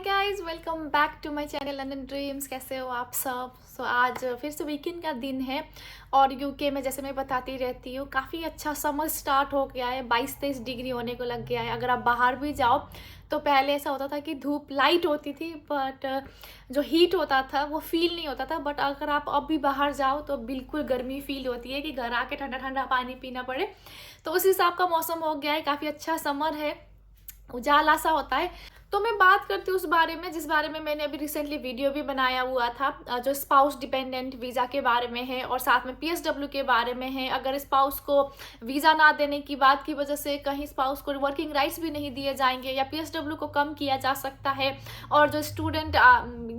Guys, welcome back to my channel London dreams. कैसे हो आप सब? आज फिर से वीकेंड का दिन है और यूके में जैसे मैं बताती रहती हूँ काफ़ी अच्छा समर स्टार्ट हो गया है। 22-23 डिग्री होने को लग गया है। अगर आप बाहर भी जाओ तो पहले ऐसा होता था कि धूप लाइट होती थी बट जो हीट होता था वो फील नहीं होता था। बट अगर आप अब भी बाहर जाओ तो बिल्कुल गर्मी फील होती है कि घर आके ठंडा ठंडा पानी पीना पड़े। तो उस हिसाब का मौसम हो गया है, काफ़ी अच्छा समर है, उजाला सा होता है। तो मैं बात करती हूँ उस बारे में जिस बारे में मैंने अभी रिसेंटली वीडियो भी बनाया हुआ था, जो स्पाउस डिपेंडेंट वीज़ा के बारे में है और साथ में पीएसडब्ल्यू के बारे में है। अगर स्पाउस को वीज़ा ना देने की बात की वजह से कहीं स्पाउस को वर्किंग राइट्स भी नहीं दिए जाएंगे या पीएसडब्ल्यू को कम किया जा सकता है। और जो स्टूडेंट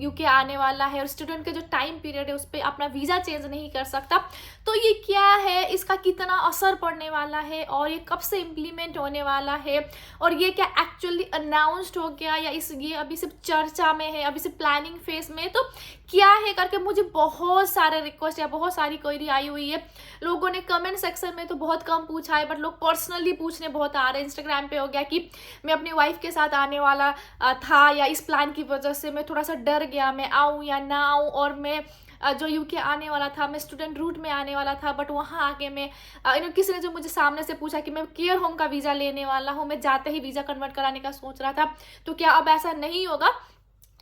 यूके आने वाला है और स्टूडेंट के जो टाइम पीरियड है उस पर अपना वीज़ा चेंज नहीं कर सकता, तो ये क्या है, इसका कितना असर पड़ने वाला है और ये कब से इम्प्लीमेंट होने वाला है और ये क्या एक्चुअली अनाउंस्ड हो गया या ये अभी सिर्फ चर्चा में है, अभी सिर्फ प्लानिंग फेज में, तो क्या है करके मुझे बहुत सारे रिक्वेस्ट या बहुत सारी क्वेरी आई हुई है। लोगों ने कमेंट सेक्शन में तो बहुत कम पूछा है बट लोग पर्सनली पूछने बहुत आ रहे हैं। इंस्टाग्राम पे हो गया कि मैं अपनी वाइफ के साथ आने वाला था या इस प्लान की वजह से मैं थोड़ा सा डर गया, मैं आऊँ या ना आऊँ, और मैं जो यूके आने वाला था, मैं स्टूडेंट रूट में आने वाला था बट वहाँ आके मैं किसी ने जो मुझे सामने से पूछा कि मैं केयर होम का वीज़ा लेने वाला हूँ, मैं जाते ही वीज़ा कन्वर्ट कराने का सोच रहा था, तो क्या अब ऐसा नहीं होगा?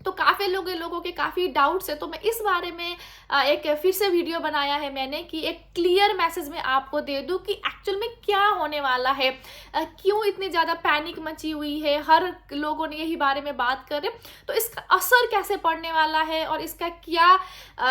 तो काफ़ी लोगों के काफ़ी डाउट्स है। तो मैं इस बारे में एक फिर से वीडियो बनाया है मैंने कि एक क्लियर मैसेज में आपको दे दूं कि एक्चुअल में क्या होने वाला है, क्यों इतनी ज़्यादा पैनिक मची हुई है, हर लोगों ने यही बारे में बात कर रहे, तो इसका असर कैसे पड़ने वाला है और इसका क्या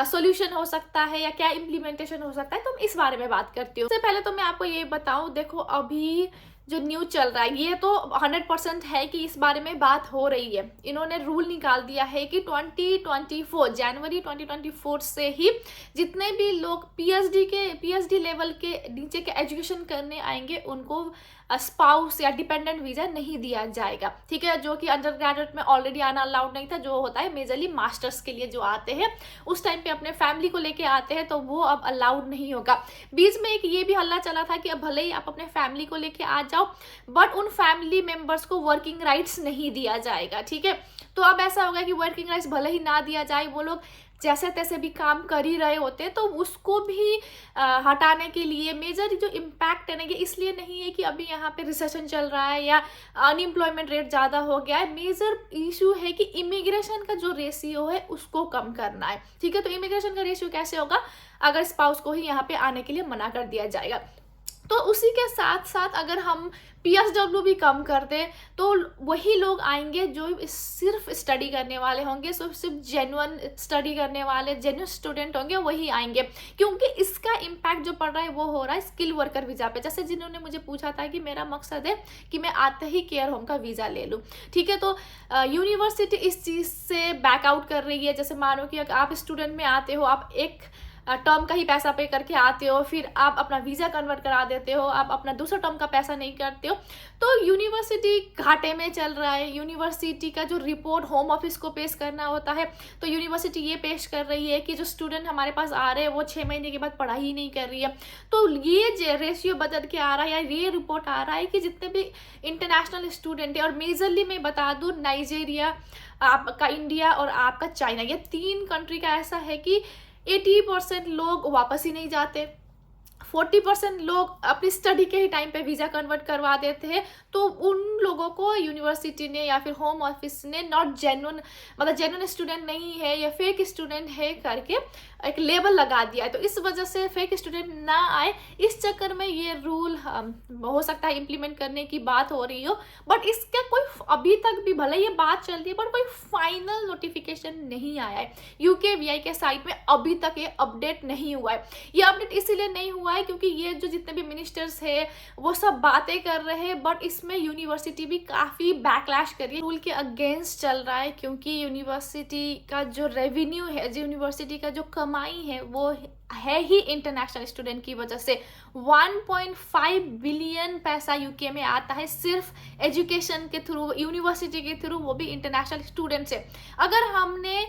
सॉल्यूशन हो सकता है या क्या इम्प्लीमेंटेशन हो सकता है, तो मैं इस बारे में बात करती हूँ। सबसे पहले तो मैं आपको ये बताऊँ, देखो अभी जो न्यूज़ चल रहा है ये तो 100% है कि इस बारे में बात हो रही है। इन्होंने रूल निकाल दिया है कि 2024 जनवरी 2024 से ही जितने भी लोग पीएचडी लेवल के नीचे के एजुकेशन करने आएंगे उनको स्पाउस या डिपेंडेंट वीज़ा नहीं दिया जाएगा। ठीक है, जो कि अंडर ग्रेजुएट में ऑलरेडी आना अलाउड नहीं था, जो होता है मेजरली मास्टर्स के लिए जो आते हैं उस टाइम पे अपने फैमिली को लेके आते हैं, तो वो अब अलाउड नहीं होगा। बीच में एक ये भी हल्ला चला था कि अब भले ही आप अपने फैमिली को लेके आ जाओ बट उन फैमिली मेंबर्स को वर्किंग राइट्स नहीं दिया जाएगा। ठीक है, तो अब ऐसा होगा कि वर्किंग राइट्स भले ही ना दिया जाए, वो लोग जैसे तैसे भी काम कर ही रहे होते, तो उसको भी हटाने के लिए मेजर जो इम्पैक्ट है ना, ये इसलिए नहीं है कि अभी यहाँ पे रिसेशन चल रहा है या अनएम्प्लॉयमेंट रेट ज़्यादा हो गया है। मेजर इशू है कि इमिग्रेशन का जो रेशियो है उसको कम करना है। ठीक है, तो इमिग्रेशन का रेशियो कैसे होगा अगर स्पाउस को ही यहाँ पे आने के लिए मना कर दिया जाएगा। तो उसी के साथ साथ अगर हम पीएसडब्ल्यू भी कम कर दें तो वही लोग आएंगे जो सिर्फ स्टडी करने वाले होंगे, सिर्फ जेन्युइन स्टडी करने वाले जेन्युइन स्टूडेंट होंगे, वही आएंगे, क्योंकि इसका इम्पैक्ट जो पड़ रहा है वो हो रहा है स्किल वर्कर वीज़ा पे। जैसे जिन्होंने मुझे पूछा था कि मेरा मकसद है कि मैं आते ही केयर होम का वीज़ा ले लूँ। ठीक है, तो यूनिवर्सिटी इस चीज़ से बैकआउट कर रही है। जैसे मानो कि अगर आप स्टूडेंट में आते हो, आप एक टर्म का ही पैसा पे करके आते हो, फिर आप अपना वीज़ा कन्वर्ट करा देते हो, आप अपना दूसरा टर्म का पैसा नहीं करते हो, तो यूनिवर्सिटी घाटे में चल रहा है। यूनिवर्सिटी का जो रिपोर्ट होम ऑफिस को पेश करना होता है, तो यूनिवर्सिटी ये पेश कर रही है कि जो स्टूडेंट हमारे पास आ रहे हैं वो 6 महीने के बाद पढ़ाई ही नहीं कर रही है। तो ये रेशियो बदल के आ रहा है या ये रिपोर्ट आ रहा है कि जितने भी इंटरनेशनल स्टूडेंट है, और मेजरली मैं बता दूँ नाइजीरिया, आपका इंडिया और आपका चाइना, ये 3 कंट्री का ऐसा है कि 80% लोग वापस ही नहीं जाते, 40% लोग अपनी स्टडी के ही टाइम पे वीज़ा कन्वर्ट करवा देते हैं। तो उन लोगों को यूनिवर्सिटी ने या फिर होम ऑफिस ने नॉट जेन्युइन, मतलब जेन्युइन स्टूडेंट नहीं है या फेक स्टूडेंट है करके एक लेबल लगा दिया है। तो इस वजह से फेक स्टूडेंट ना आए, इस चक्कर में ये रूल हो सकता है इम्प्लीमेंट करने की बात हो रही हो, बट इसका कोई अभी तक भी, भले ये बात चल रही है बट कोई फाइनल नोटिफिकेशन नहीं आया है। यूकेवीआई के साइट में अभी तक ये अपडेट नहीं हुआ है। ये अपडेट इसीलिए नहीं हुआ है क्योंकि ये जो जितने भी मिनिस्टर्स है वो सब बातें कर रहे हैं बट इसमें यूनिवर्सिटी भी काफ़ी बैकलैश कर रही है, रूल के अगेंस्ट चल रहा है, क्योंकि यूनिवर्सिटी का जो रेवेन्यू है, जो यूनिवर्सिटी का जो कमाई है वो है ही इंटरनेशनल स्टूडेंट की वजह से। 1.5 बिलियन पैसा यूके में आता है सिर्फ एजुकेशन के थ्रू, यूनिवर्सिटी के थ्रू, वो भी इंटरनेशनल स्टूडेंट से। अगर हमने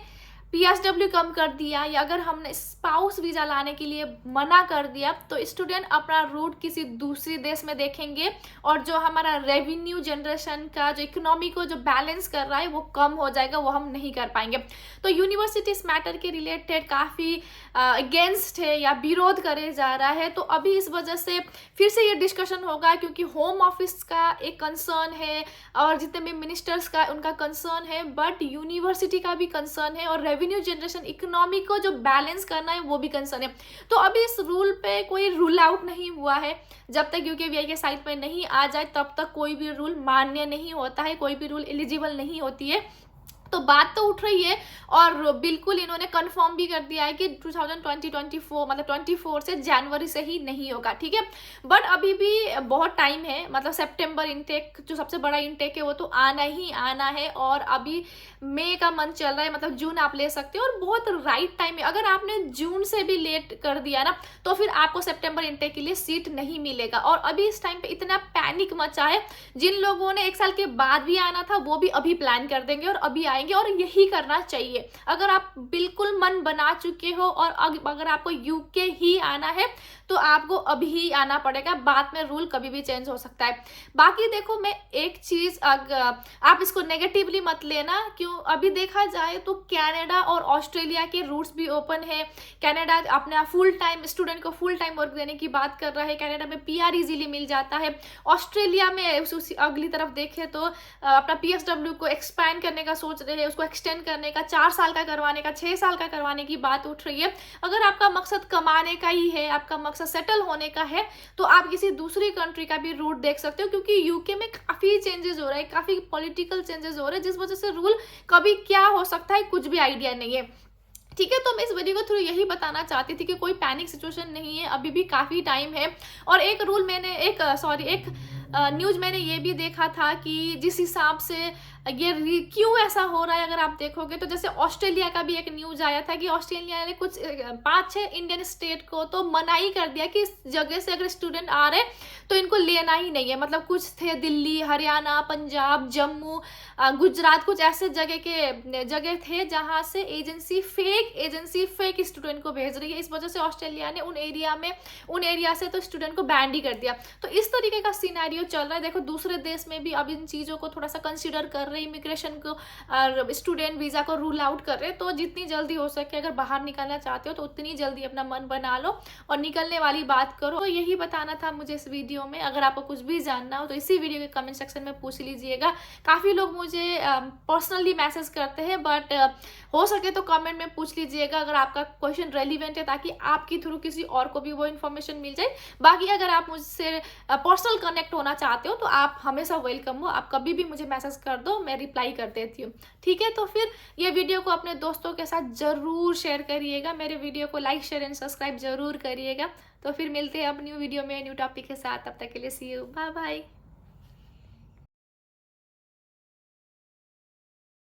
पीएसडब्ल्यू कम कर दिया या अगर हमने स्पाउस वीज़ा लाने के लिए मना कर दिया तो स्टूडेंट अपना रूट किसी दूसरी देश में देखेंगे और जो हमारा रेवेन्यू जनरेशन का जो इकोनॉमी को जो बैलेंस कर रहा है वो कम हो जाएगा, वो हम नहीं कर पाएंगे। तो यूनिवर्सिटी इस मैटर के रिलेटेड काफ़ी अगेंस्ट है या विरोध करे जा रहा है। तो अभी इस वजह से फिर से ये डिस्कशन होगा क्योंकि होम ऑफिस का एक कंसर्न है और जितने भी मिनिस्टर्स का उनका कंसर्न है, बट यूनिवर्सिटी का भी कंसर्न है और रेवेन्यू जनरेशन इकोनॉमी को जो बैलेंस करना है वो भी कंसर्न है। तो अभी इस रूल पे कोई रूल आउट नहीं हुआ है। जब तक यूकेवीआई के साइट पे नहीं आ जाए तब तक कोई भी रूल मान्य नहीं होता है, कोई भी रूल एलिजिबल नहीं होती है। तो बात तो उठ रही है और बिल्कुल इन्होंने कंफर्म भी कर दिया है कि 2024 मतलब 24 से जनवरी से ही नहीं होगा, ठीक है। बट अभी भी बहुत टाइम है, मतलब सितंबर इनटेक जो सबसे बड़ा इनटेक है वो तो आना ही आना है और अभी मई का मंथ चल रहा है, मतलब जून आप ले सकते हो और बहुत राइट टाइम है। अगर आपने जून से भी लेट कर दिया ना तो फिर आपको सितंबर इनटेक के लिए सीट नहीं मिलेगा। और अभी इस टाइम पे इतना पैनिक मचा है, जिन लोगों ने 1 साल के बाद भी आना था वो भी अभी प्लान कर देंगे और अभी आएंगे और यही करना चाहिए। अगर आप बिल्कुल मन बना चुके हो और अगर आपको यूके ही आना है तो आपको अभी ही आना पड़ेगा, बाद में रूल कभी भी चेंज हो सकता है। बाकी देखो, मैं एक चीज आप इसको नेगेटिवली मत लेना, क्यों अभी देखा जाए तो कनाडा और ऑस्ट्रेलिया के रूट्स भी ओपन है। कनाडा अपने फुल टाइम स्टूडेंट को फुल टाइम वर्क देने की बात कर रहा है, कनाडा में पीआर इजीली मिल जाता है। ऑस्ट्रेलिया में अगली तरफ देखें तो अपना पीएसडब्ल्यू को एक्सपैंड करने का सोच रहे हैं, उसको एक्सटेंड करने का, 4 साल का करवाने का, 6 साल का करवाने की बात उठ रही है। अगर आपका मकसद कमाने का ही है, आपका मकसद सेटल होने का है, तो आप किसी दूसरी कंट्री का भी रूट देख सकते हो, क्योंकि यूके में काफी चेंजेस हो रहे हैं, काफी पॉलिटिकल चेंजेस हो रहे हैं, जिस वजह से रूल कभी क्या हो सकता है कुछ भी आइडिया नहीं है, ठीक है। तो मैं इस वीडियो को थ्रू यही बताना चाहती थी कि कोई पैनिक सिचुएशन नहीं है, अभी भी काफ़ी टाइम है। और एक रूल मैंने एक न्यूज़ मैंने ये भी देखा था कि जिस हिसाब से ये क्यों ऐसा हो रहा है, अगर आप देखोगे तो जैसे ऑस्ट्रेलिया का भी एक न्यूज़ आया था कि ऑस्ट्रेलिया ने कुछ 5-6 इंडियन स्टेट को तो मना ही कर दिया कि इस जगह से अगर स्टूडेंट आ रहे तो इनको लेना ही नहीं है। मतलब कुछ थे दिल्ली, हरियाणा, पंजाब, जम्मू, गुजरात, कुछ ऐसे जगह थे जहाँ से एजेंसी फेक स्टूडेंट को भेज रही है। इस वजह से ऑस्ट्रेलिया ने उन एरिया से तो स्टूडेंट को बैन ही कर दिया। तो इस तरीके का सिनेरियो चल रहा है। देखो, दूसरे देश में भी अब इन चीज़ों को थोड़ा सा कंसिडर कर रहे, इमिग्रेशन को और स्टूडेंट वीज़ा को रूल आउट कर रहे। तो जितनी जल्दी हो सके अगर बाहर निकलना चाहते हो तो उतनी जल्दी अपना मन बना लो और निकलने वाली बात करो। तो यही बताना था मुझे इस वीडियो में। अगर आपको कुछ भी जानना हो तो इसी वीडियो के कमेंट सेक्शन में पूछ लीजिएगा। काफ़ी लोग मुझे पर्सनली मैसेज करते हैं, बट हो सके तो कमेंट में पूछ लीजिएगा अगर आपका क्वेश्चन रेलिवेंट है, ताकि आपकी थ्रू किसी और को भी वो इन्फॉर्मेशन मिल जाए। बाकी अगर आप मुझसे पर्सनल कनेक्ट होना चाहते हो तो आप हमेशा वेलकम हो, आप कभी भी मुझे मैसेज कर दो, मैं रिप्लाई कर देती हूँ, ठीक है। तो फिर ये वीडियो को अपने दोस्तों के साथ ज़रूर शेयर करिएगा, मेरे वीडियो को लाइक, शेयर एंड सब्सक्राइब ज़रूर करिएगा। तो फिर मिलते हैं अब न्यू वीडियो में न्यू टॉपिक के साथ। तब तक के लिए सी यू, बाय बाय।